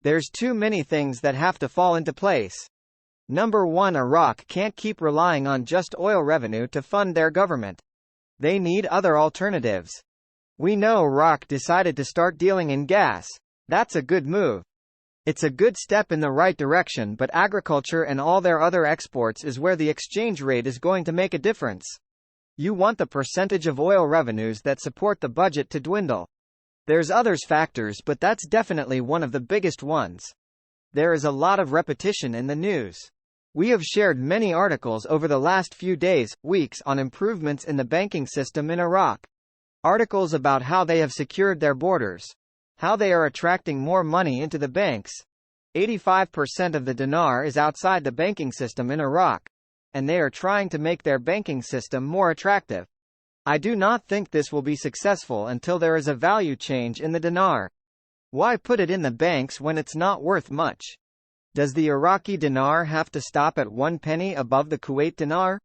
There's too many things that have to fall into place. Number 1, Iraq can't keep relying on just oil revenue to fund their government. They need other alternatives. We know Iraq decided to start dealing in gas. That's a good move. It's a good step in the right direction, but agriculture and all their other exports is where the exchange rate is going to make a difference. You want the percentage of oil revenues that support the budget to dwindle. There's others factors, but that's definitely one of the biggest ones. There is a lot of repetition in the news. We have shared many articles over the last few days, weeks on improvements in the banking system in Iraq. Articles about how they have secured their borders. How they are attracting more money into the banks. 85% of the dinar is outside the banking system in Iraq. And they are trying to make their banking system more attractive. I do not think this will be successful until there is a value change in the dinar. Why put it in the banks when it's not worth much? Does the Iraqi dinar have to stop at 1 penny above the Kuwait dinar?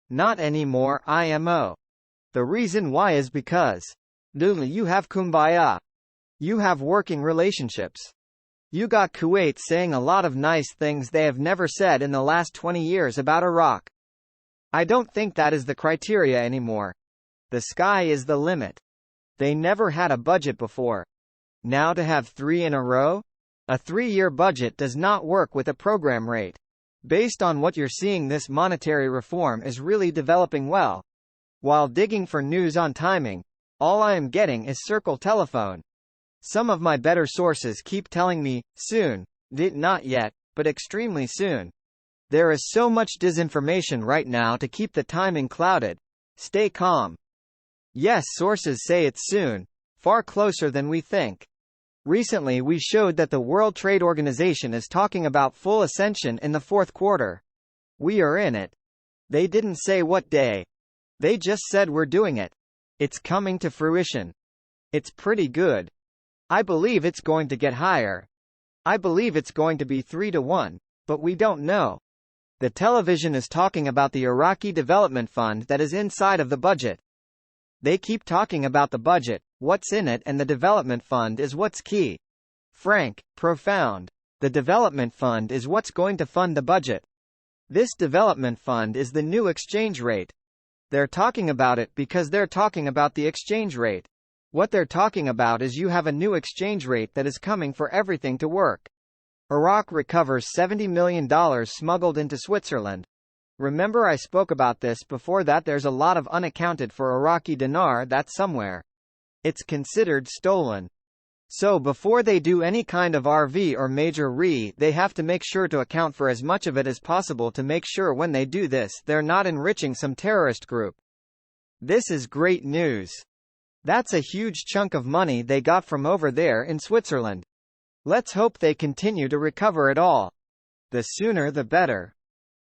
Not anymore, IMO. The reason why is because you have kumbaya. You have working relationships. You got Kuwait saying a lot of nice things they have never said in the last 20 years about Iraq. I don't think that is the criteria anymore. The sky is the limit. They never had a budget before. Now to have 3 in a row? A 3-year budget does not work with a program rate. Based on what you're seeing, this monetary reform is really developing well. While digging for news on timing, all I am getting is circle telephone. Some of my better sources keep telling me, soon, not yet, but extremely soon. There is so much disinformation right now to keep the timing clouded. Stay calm. Yes, sources say it's soon, far closer than we think. Recently we showed that the World Trade Organization is talking about full ascension in the 4th quarter. We are in it. They didn't say what day. They just said we're doing it. It's coming to fruition. It's pretty good. I believe it's going to get higher. I believe it's going to be 3-1, but we don't know. The television is talking about the Iraqi Development Fund that is inside of the budget. They keep talking about the budget, what's in it, and the development fund is what's key. Frank, profound. The development fund is what's going to fund the budget. This development fund is the new exchange rate. They're talking about it because they're talking about the exchange rate. What they're talking about is you have a new exchange rate that is coming for everything to work. Iraq recovers $70 million smuggled into Switzerland. Remember I spoke about this before, that there's a lot of unaccounted for Iraqi dinar that's somewhere. It's considered stolen. So before they do any kind of RV or major they have to make sure to account for as much of it as possible to make sure when they do this they're not enriching some terrorist group. This is great news. That's a huge chunk of money they got from over there in Switzerland. Let's hope they continue to recover it all. The sooner the better.